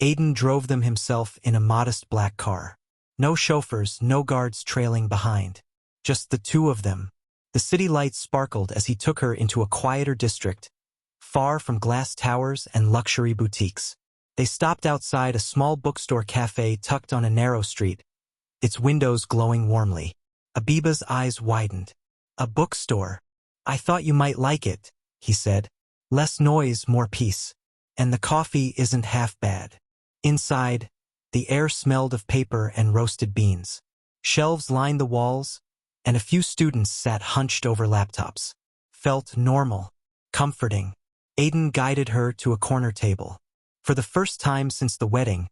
Aiden drove them himself in a modest black car. No chauffeurs, no guards trailing behind. Just the two of them. The city lights sparkled as he took her into a quieter district, far from glass towers and luxury boutiques. They stopped outside a small bookstore cafe tucked on a narrow street, its windows glowing warmly. Abiba's eyes widened. A bookstore? I thought you might like it, he said. Less noise, more peace. And the coffee isn't half bad. Inside, the air smelled of paper and roasted beans. Shelves lined the walls, and a few students sat hunched over laptops. Felt normal, comforting. Aiden guided her to a corner table. For the first time since the wedding,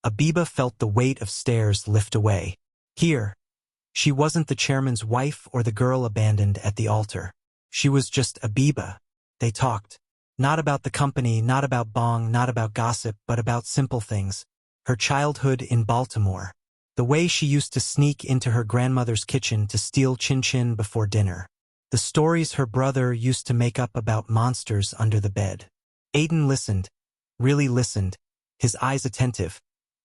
Abiba felt the weight of stairs lift away. Here, she wasn't the chairman's wife or the girl abandoned at the altar. She was just Abiba. They talked. Not about the company, not about bong, not about gossip, but about simple things. Her childhood in Baltimore. The way she used to sneak into her grandmother's kitchen to steal chin-chin before dinner. The stories her brother used to make up about monsters under the bed. Aiden listened, really listened, his eyes attentive,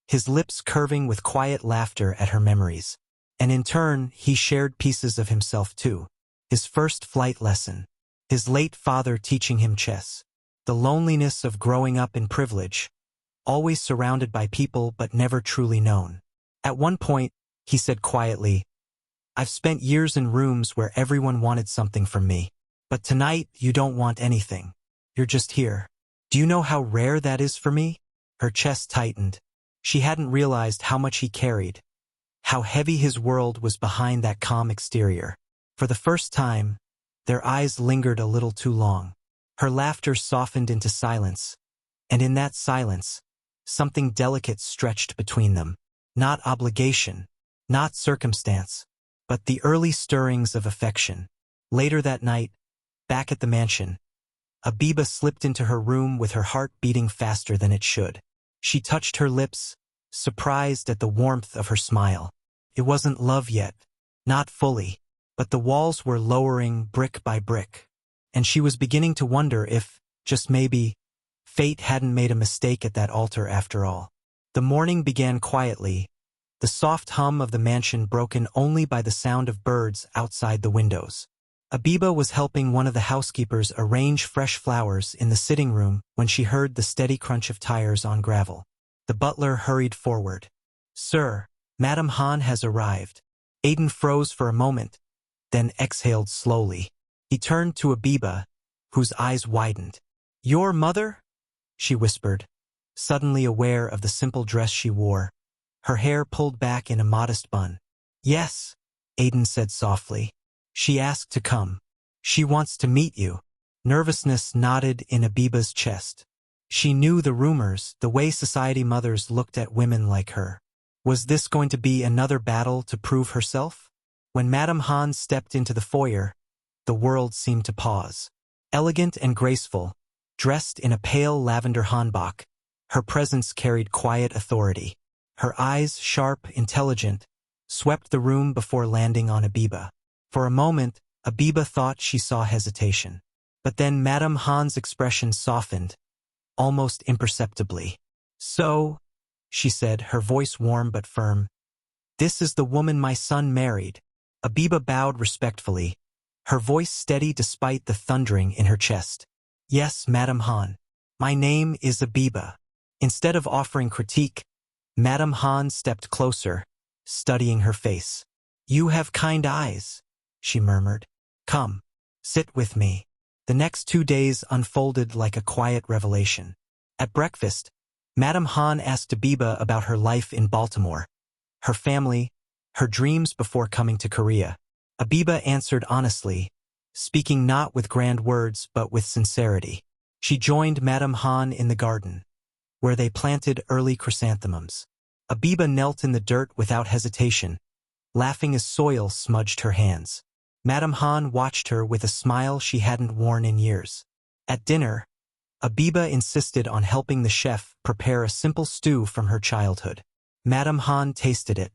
his lips curving with quiet laughter at her memories. And in turn, he shared pieces of himself too. His first flight lesson. His late father teaching him chess. The loneliness of growing up in privilege. Always surrounded by people but never truly known. At one point, he said quietly, I've spent years in rooms where everyone wanted something from me. But tonight, you don't want anything. You're just here. Do you know how rare that is for me? Her chest tightened. She hadn't realized how much he carried. How heavy his world was behind that calm exterior. For the first time, their eyes lingered a little too long. Her laughter softened into silence. And in that silence, something delicate stretched between them. Not obligation, not circumstance, but the early stirrings of affection. Later that night, back at the mansion, Abiba slipped into her room with her heart beating faster than it should. She touched her lips, surprised at the warmth of her smile. It wasn't love yet, not fully, but the walls were lowering brick by brick. And she was beginning to wonder if, just maybe, fate hadn't made a mistake at that altar after all. The morning began quietly, the soft hum of the mansion broken only by the sound of birds outside the windows. Abiba was helping one of the housekeepers arrange fresh flowers in the sitting room when she heard the steady crunch of tires on gravel. The butler hurried forward. Sir, Madame Han has arrived. Aiden froze for a moment, then exhaled slowly. He turned to Abiba, whose eyes widened. Your mother? She whispered, suddenly aware of the simple dress she wore, her hair pulled back in a modest bun. Yes, Aiden said softly. She asked to come. She wants to meet you. Nervousness knotted in Abiba's chest. She knew the rumors, the way society mothers looked at women like her. Was this going to be another battle to prove herself? When Madame Han stepped into the foyer, the world seemed to pause. Elegant and graceful, dressed in a pale lavender hanbok, her presence carried quiet authority. Her eyes, sharp, intelligent, swept the room before landing on Abiba. For a moment, Abiba thought she saw hesitation. But then Madame Han's expression softened, almost imperceptibly. So, she said, her voice warm but firm, this is the woman my son married. Abiba bowed respectfully, her voice steady despite the thundering in her chest. Yes, Madame Han. My name is Abiba. Instead of offering critique, Madame Han stepped closer, studying her face. You have kind eyes, she murmured. Come, sit with me. The next 2 days unfolded like a quiet revelation. At breakfast, Madame Han asked Abiba about her life in Baltimore, her family, her dreams before coming to Korea. Abiba answered honestly, speaking not with grand words but with sincerity. She joined Madame Han in the garden, where they planted early chrysanthemums. Abiba knelt in the dirt without hesitation, laughing as soil smudged her hands. Madame Han watched her with a smile she hadn't worn in years. At dinner, Abiba insisted on helping the chef prepare a simple stew from her childhood. Madame Han tasted it,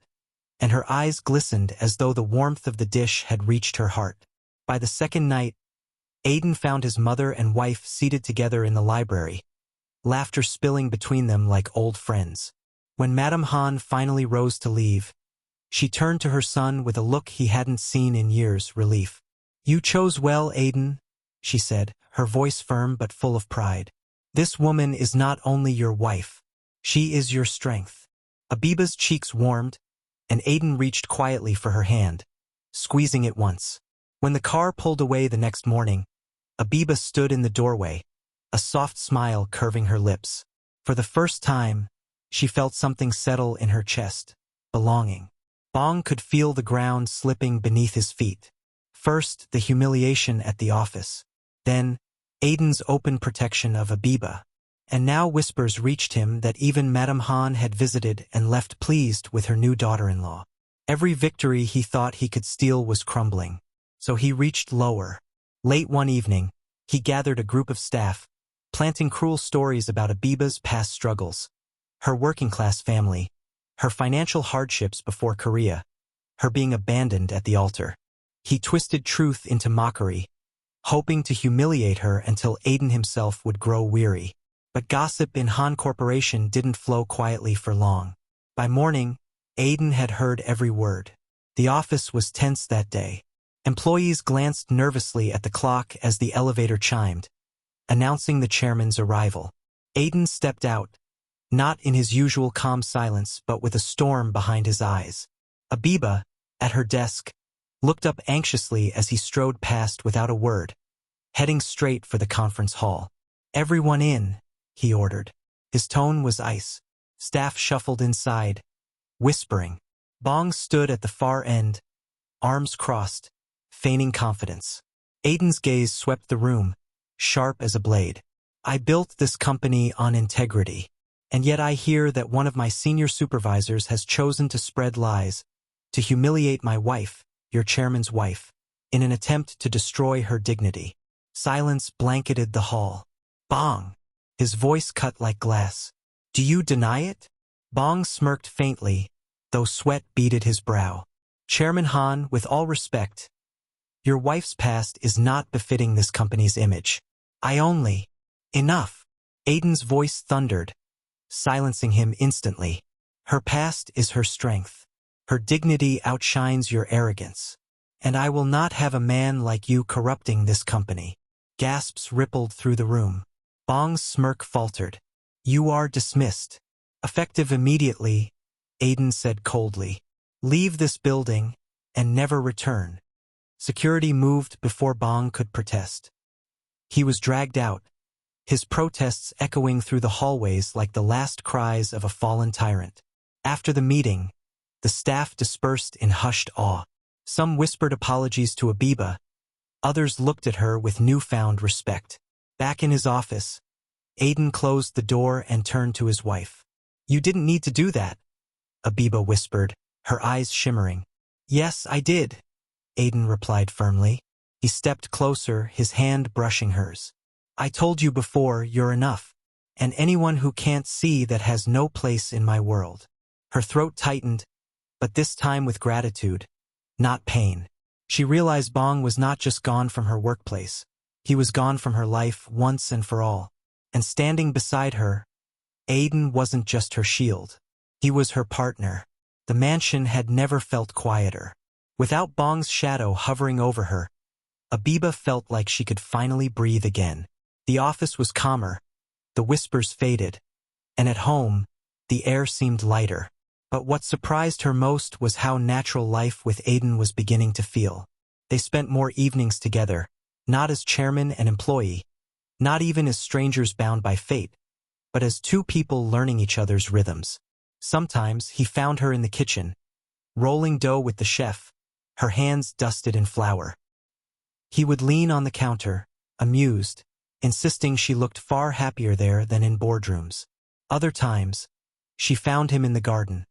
and her eyes glistened as though the warmth of the dish had reached her heart. By the second night, Aiden found his mother and wife seated together in the library, laughter spilling between them like old friends. When Madame Han finally rose to leave, she turned to her son with a look he hadn't seen in years, relief. "You chose well, Aiden," she said, her voice firm but full of pride. "This woman is not only your wife. She is your strength." Abiba's cheeks warmed, and Aiden reached quietly for her hand, squeezing it once. When the car pulled away the next morning, Abiba stood in the doorway, a soft smile curving her lips. For the first time, she felt something settle in her chest, belonging. Bong could feel the ground slipping beneath his feet. First, the humiliation at the office. Then, Aiden's open protection of Abiba. And now whispers reached him that even Madame Han had visited and left pleased with her new daughter-in-law. Every victory he thought he could steal was crumbling. So he reached lower. Late one evening, he gathered a group of staff, planting cruel stories about Abiba's past struggles, her working-class family, her financial hardships before Korea, her being abandoned at the altar. He twisted truth into mockery, hoping to humiliate her until Aiden himself would grow weary. But gossip in Han Corporation didn't flow quietly for long. By morning, Aiden had heard every word. The office was tense that day. Employees glanced nervously at the clock as the elevator chimed, announcing the chairman's arrival. Aiden stepped out, not in his usual calm silence but with a storm behind his eyes. Abiba, at her desk, looked up anxiously as he strode past without a word, heading straight for the conference hall. "Everyone in," he ordered. His tone was ice. Staff shuffled inside, whispering. Bong stood at the far end, arms crossed, feigning confidence. Aiden's gaze swept the room, sharp as a blade. "I built this company on integrity. And yet I hear that one of my senior supervisors has chosen to spread lies, to humiliate my wife, your chairman's wife, in an attempt to destroy her dignity." Silence blanketed the hall. "Bong!" His voice cut like glass. "Do you deny it?" Bong smirked faintly, though sweat beaded his brow. "Chairman Han, with all respect, your wife's past is not befitting this company's image. I only—" "Enough!" Aiden's voice thundered, silencing him instantly. "Her past is her strength. Her dignity outshines your arrogance. And I will not have a man like you corrupting this company." Gasps rippled through the room. Bong's smirk faltered. "You are dismissed. Effective immediately," Aiden said coldly. "Leave this building and never return." Security moved before Bong could protest. He was dragged out, his protests echoing through the hallways like the last cries of a fallen tyrant. After the meeting, the staff dispersed in hushed awe. Some whispered apologies to Abiba, others looked at her with newfound respect. Back in his office, Aiden closed the door and turned to his wife. "You didn't need to do that," Abiba whispered, her eyes shimmering. "Yes, I did," Aiden replied firmly. He stepped closer, his hand brushing hers. "I told you before, you're enough. And anyone who can't see that has no place in my world." Her throat tightened, but this time with gratitude, not pain. She realized Bong was not just gone from her workplace. He was gone from her life once and for all. And standing beside her, Aiden wasn't just her shield. He was her partner. The mansion had never felt quieter. Without Bong's shadow hovering over her, Abiba felt like she could finally breathe again. The office was calmer, the whispers faded, and at home, the air seemed lighter. But what surprised her most was how natural life with Aiden was beginning to feel. They spent more evenings together, not as chairman and employee, not even as strangers bound by fate, but as two people learning each other's rhythms. Sometimes he found her in the kitchen, rolling dough with the chef, her hands dusted in flour. He would lean on the counter, amused, insisting she looked far happier there than in boardrooms. Other times, she found him in the garden,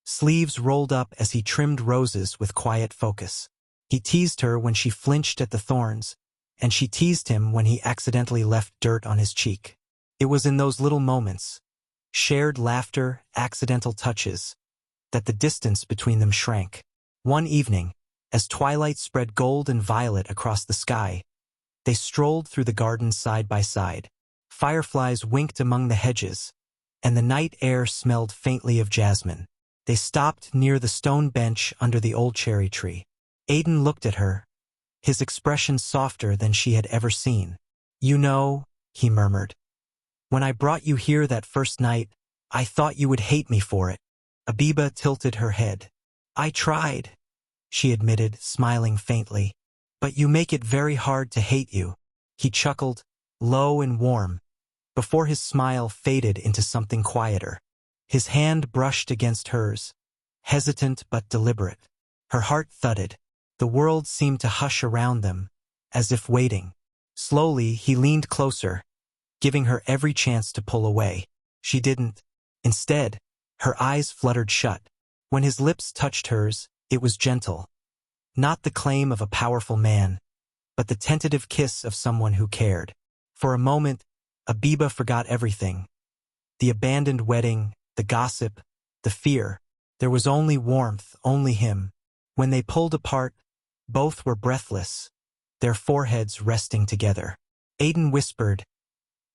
sleeves rolled up as he trimmed roses with quiet focus. He teased her when she flinched at the thorns, and she teased him when he accidentally left dirt on his cheek. It was in those little moments, shared laughter, accidental touches, that the distance between them shrank. One evening, as twilight spread gold and violet across the sky, they strolled through the garden side by side. Fireflies winked among the hedges, and the night air smelled faintly of jasmine. They stopped near the stone bench under the old cherry tree. Aiden looked at her, his expression softer than she had ever seen. "You know," he murmured, "when I brought you here that first night, I thought you would hate me for it." Abiba tilted her head. "I tried," she admitted, smiling faintly. "But you make it very hard to hate you." He chuckled, low and warm, before his smile faded into something quieter. His hand brushed against hers, hesitant but deliberate. Her heart thudded. The world seemed to hush around them, as if waiting. Slowly, he leaned closer, giving her every chance to pull away. She didn't. Instead, her eyes fluttered shut. When his lips touched hers, it was gentle. Not the claim of a powerful man, but the tentative kiss of someone who cared. For a moment, Abiba forgot everything. The abandoned wedding, the gossip, the fear. There was only warmth, only him. When they pulled apart, both were breathless, their foreheads resting together. Aiden whispered,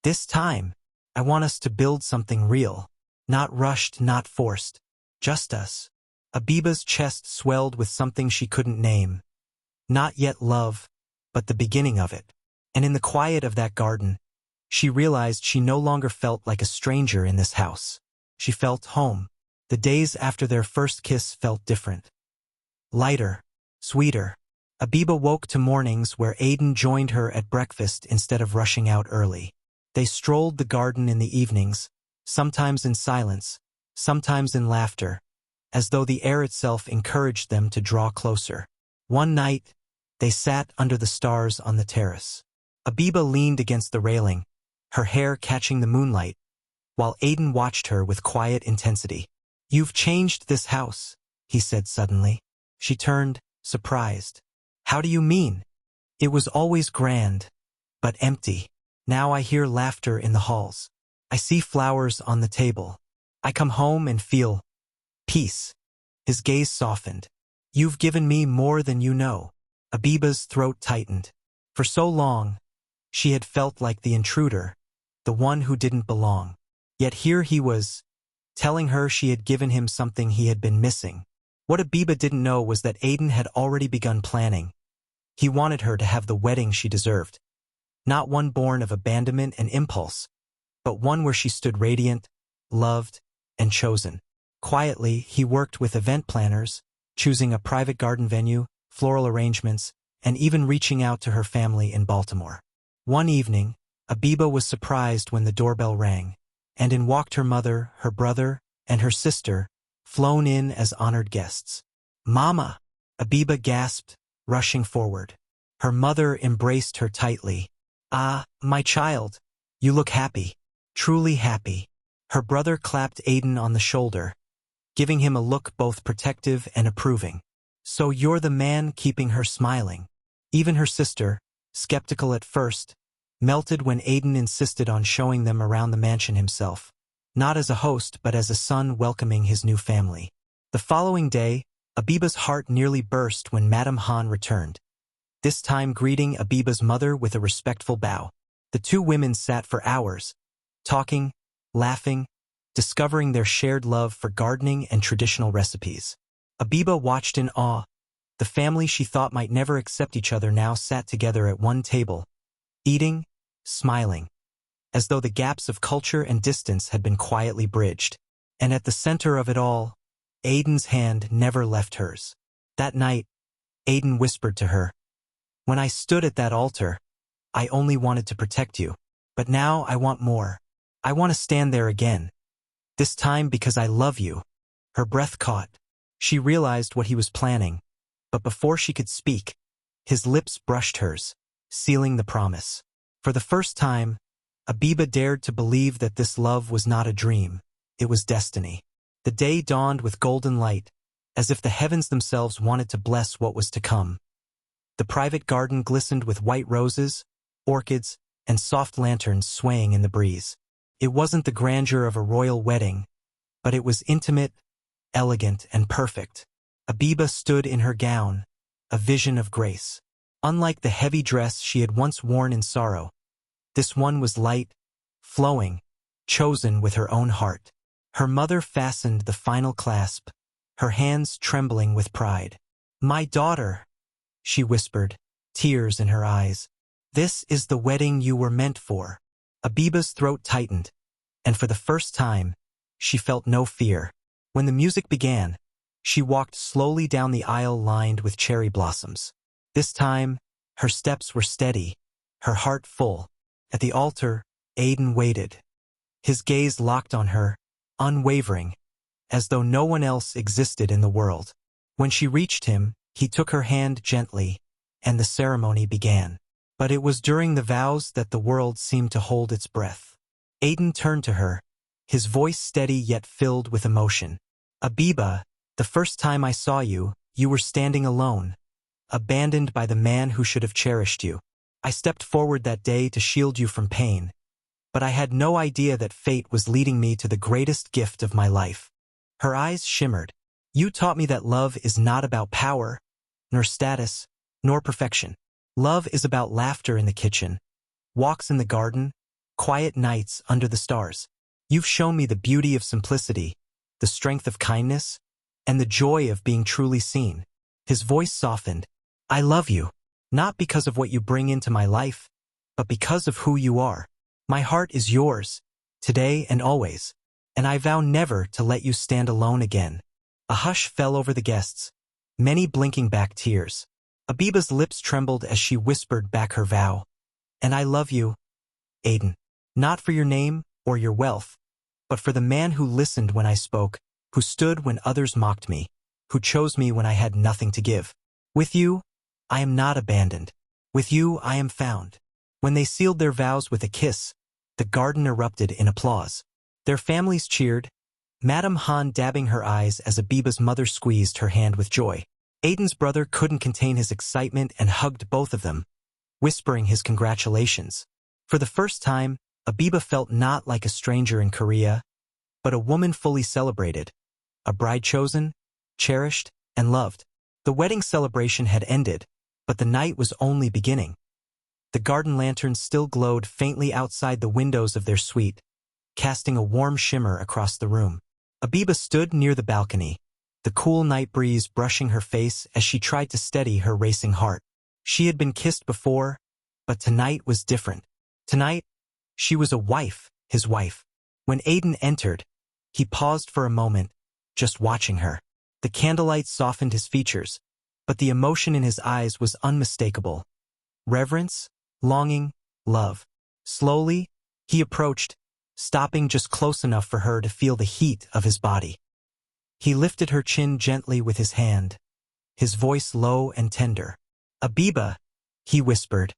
"This time, I want us to build something real. Not rushed, not forced. Just us." Abiba's chest swelled with something she couldn't name. Not yet love, but the beginning of it. And in the quiet of that garden, she realized she no longer felt like a stranger in this house. She felt home. The days after their first kiss felt different. Lighter, sweeter. Abiba woke to mornings where Aiden joined her at breakfast instead of rushing out early. They strolled the garden in the evenings, sometimes in silence, sometimes in laughter, as though the air itself encouraged them to draw closer. One night, they sat under the stars on the terrace. Abiba leaned against the railing, her hair catching the moonlight, while Aiden watched her with quiet intensity. "You've changed this house," he said suddenly. She turned, surprised. "How do you mean?" "It was always grand, but empty. Now I hear laughter in the halls. I see flowers on the table. I come home and feel peace." His gaze softened. "You've given me more than you know." Abiba's throat tightened. For so long, she had felt like the intruder, the one who didn't belong. Yet here he was, telling her she had given him something he had been missing. What Abiba didn't know was that Aiden had already begun planning. He wanted her to have the wedding she deserved. Not one born of abandonment and impulse, but one where she stood radiant, loved, and chosen. Quietly, he worked with event planners, choosing a private garden venue, floral arrangements, and even reaching out to her family in Baltimore. One evening, Abiba was surprised when the doorbell rang, and in walked her mother, her brother, and her sister, flown in as honored guests. "Mama!" Abiba gasped, rushing forward. Her mother embraced her tightly. "Ah, my child, you look happy, truly happy." Her brother clapped Aiden on the shoulder, giving him a look both protective and approving. "So you're the man keeping her smiling." Even her sister, skeptical at first, melted when Aiden insisted on showing them around the mansion himself. Not as a host, but as a son welcoming his new family. The following day, Abiba's heart nearly burst when Madame Han returned, this time greeting Abiba's mother with a respectful bow. The two women sat for hours, talking, laughing, discovering their shared love for gardening and traditional recipes. Abiba watched in awe. The family she thought might never accept each other now sat together at one table, eating, smiling, as though the gaps of culture and distance had been quietly bridged. And at the center of it all, Aiden's hand never left hers. That night, Aiden whispered to her, "When I stood at that altar, I only wanted to protect you. But now I want more. I want to stand there again. This time because I love you." Her breath caught. She realized what he was planning, but before she could speak, his lips brushed hers, sealing the promise. For the first time, Abiba dared to believe that this love was not a dream, it was destiny. The day dawned with golden light, as if the heavens themselves wanted to bless what was to come. The private garden glistened with white roses, orchids, and soft lanterns swaying in the breeze. It wasn't the grandeur of a royal wedding, but it was intimate, elegant, and perfect. Abiba stood in her gown, a vision of grace. Unlike the heavy dress she had once worn in sorrow, this one was light, flowing, chosen with her own heart. Her mother fastened the final clasp, her hands trembling with pride. "My daughter," she whispered, tears in her eyes. "This is the wedding you were meant for." Abiba's throat tightened, and for the first time, she felt no fear. When the music began, she walked slowly down the aisle lined with cherry blossoms. This time, her steps were steady, her heart full. At the altar, Aiden waited. His gaze locked on her, unwavering, as though no one else existed in the world. When she reached him, he took her hand gently, and the ceremony began. But it was during the vows that the world seemed to hold its breath. Aiden turned to her, his voice steady yet filled with emotion. "Abiba, the first time I saw you, you were standing alone, abandoned by the man who should have cherished you. I stepped forward that day to shield you from pain, but I had no idea that fate was leading me to the greatest gift of my life." Her eyes shimmered. "You taught me that love is not about power, nor status, nor perfection. Love is about laughter in the kitchen, walks in the garden, quiet nights under the stars. You've shown me the beauty of simplicity, the strength of kindness, and the joy of being truly seen." His voice softened. "I love you, not because of what you bring into my life, but because of who you are. My heart is yours, today and always, and I vow never to let you stand alone again." A hush fell over the guests, many blinking back tears. Abiba's lips trembled as she whispered back her vow. "And I love you, Aiden, not for your name or your wealth, but for the man who listened when I spoke, who stood when others mocked me, who chose me when I had nothing to give. With you, I am not abandoned. With you, I am found." When they sealed their vows with a kiss, the garden erupted in applause. Their families cheered, Madame Han dabbing her eyes as Abiba's mother squeezed her hand with joy. Aiden's brother couldn't contain his excitement and hugged both of them, whispering his congratulations. For the first time, Abiba felt not like a stranger in Korea, but a woman fully celebrated, a bride chosen, cherished, and loved. The wedding celebration had ended, but the night was only beginning. The garden lanterns still glowed faintly outside the windows of their suite, casting a warm shimmer across the room. Abiba stood near the balcony, the cool night breeze brushing her face as she tried to steady her racing heart. She had been kissed before, but tonight was different. Tonight, she was a wife, his wife. When Aiden entered, he paused for a moment, just watching her. The candlelight softened his features, but the emotion in his eyes was unmistakable. Reverence, longing, love. Slowly, he approached, stopping just close enough for her to feel the heat of his body. He lifted her chin gently with his hand, his voice low and tender. "Abiba," he whispered,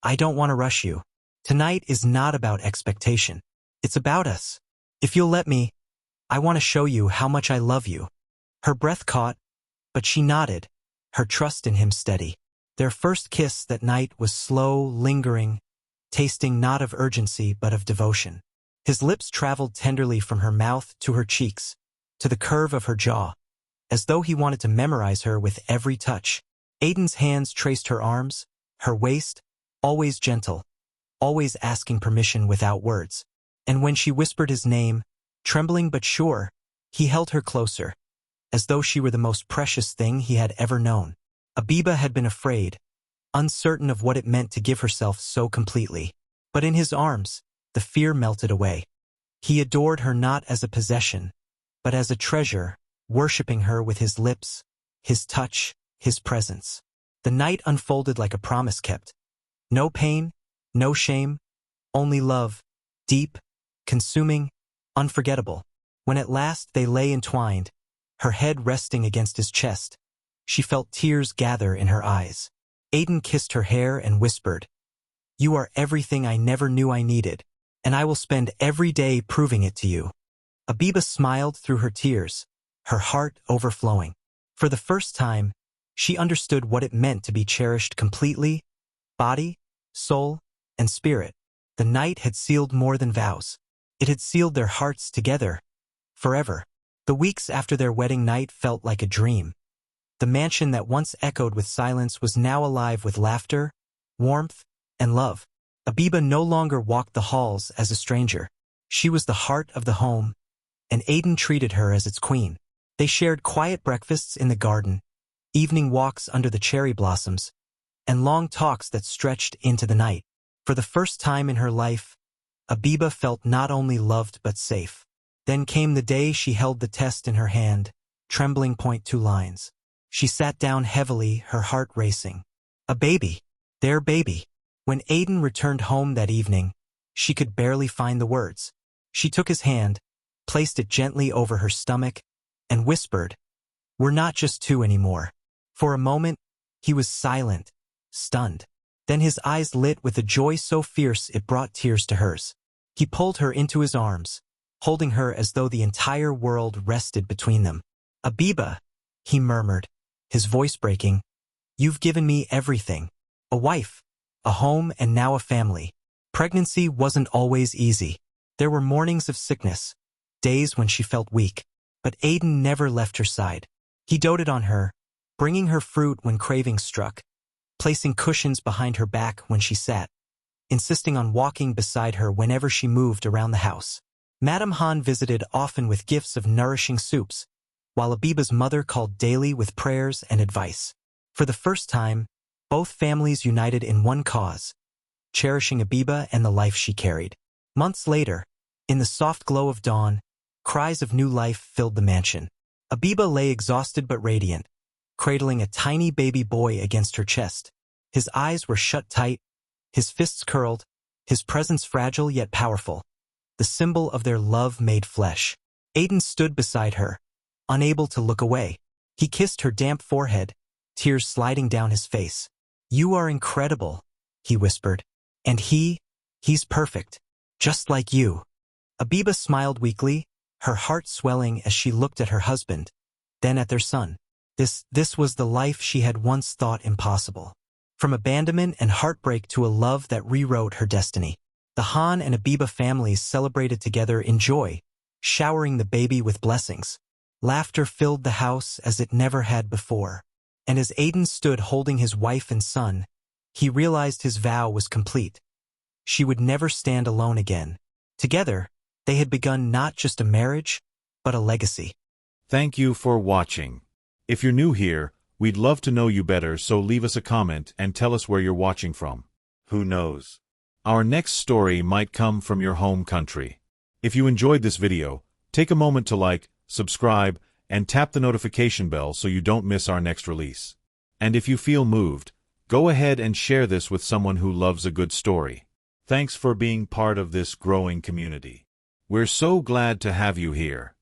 "I don't want to rush you. Tonight is not about expectation. It's about us. If you'll let me, I want to show you how much I love you." Her breath caught, but she nodded, her trust in him steady. Their first kiss that night was slow, lingering, tasting not of urgency but of devotion. His lips traveled tenderly from her mouth to her cheeks, to the curve of her jaw, as though he wanted to memorize her with every touch. Aiden's hands traced her arms, her waist, always gentle, always asking permission without words. And when she whispered his name, trembling but sure, he held her closer, as though she were the most precious thing he had ever known. Abiba had been afraid, uncertain of what it meant to give herself so completely. But in his arms, the fear melted away. He adored her not as a possession, but as a treasure, worshipping her with his lips, his touch, his presence. The night unfolded like a promise kept. No pain, no shame, only love, deep, consuming, unforgettable. When at last they lay entwined, her head resting against his chest, she felt tears gather in her eyes. Aiden kissed her hair and whispered, "You are everything I never knew I needed, and I will spend every day proving it to you." Abiba smiled through her tears, her heart overflowing. For the first time, she understood what it meant to be cherished completely, body, soul, and spirit. The night had sealed more than vows. It had sealed their hearts together, forever. The weeks after their wedding night felt like a dream. The mansion that once echoed with silence was now alive with laughter, warmth, and love. Abiba no longer walked the halls as a stranger. She was the heart of the home, and Aiden treated her as its queen. They shared quiet breakfasts in the garden, evening walks under the cherry blossoms, and long talks that stretched into the night. For the first time in her life, Abiba felt not only loved but safe. Then came the day she held the test in her hand, trembling point 2 lines. She sat down heavily, her heart racing. A baby. Their baby. When Aiden returned home that evening, she could barely find the words. She took his hand, placed it gently over her stomach, and whispered, "We're not just two anymore." For a moment, he was silent, stunned. Then his eyes lit with a joy so fierce it brought tears to hers. He pulled her into his arms, holding her as though the entire world rested between them. "Abiba," he murmured, his voice breaking, "you've given me everything. A wife, a home, and now a family." Pregnancy wasn't always easy. There were mornings of sickness, days when she felt weak. But Aiden never left her side. He doted on her, bringing her fruit when cravings struck, placing cushions behind her back when she sat, insisting on walking beside her whenever she moved around the house. Madame Han visited often with gifts of nourishing soups, while Abiba's mother called daily with prayers and advice. For the first time, both families united in one cause, cherishing Abiba and the life she carried. Months later, in the soft glow of dawn, cries of new life filled the mansion. Abiba lay exhausted but radiant, cradling a tiny baby boy against her chest. His eyes were shut tight, his fists curled, his presence fragile yet powerful, the symbol of their love made flesh. Aiden stood beside her, unable to look away. He kissed her damp forehead, tears sliding down his face. "You are incredible," he whispered. "And he's perfect, just like you." Abiba smiled weakly, her heart swelling as she looked at her husband, then at their son. This was the life she had once thought impossible. From abandonment and heartbreak to a love that rewrote her destiny. The Han and Abiba families celebrated together in joy, showering the baby with blessings. Laughter filled the house as it never had before. And as Aiden stood holding his wife and son, he realized his vow was complete. She would never stand alone again. Together, they had begun not just a marriage, but a legacy. Thank you for watching. If you're new here, we'd love to know you better, so leave us a comment and tell us where you're watching from. Who knows? Our next story might come from your home country. If you enjoyed this video, take a moment to like, subscribe, and tap the notification bell so you don't miss our next release. And if you feel moved, go ahead and share this with someone who loves a good story. Thanks for being part of this growing community. We're so glad to have you here.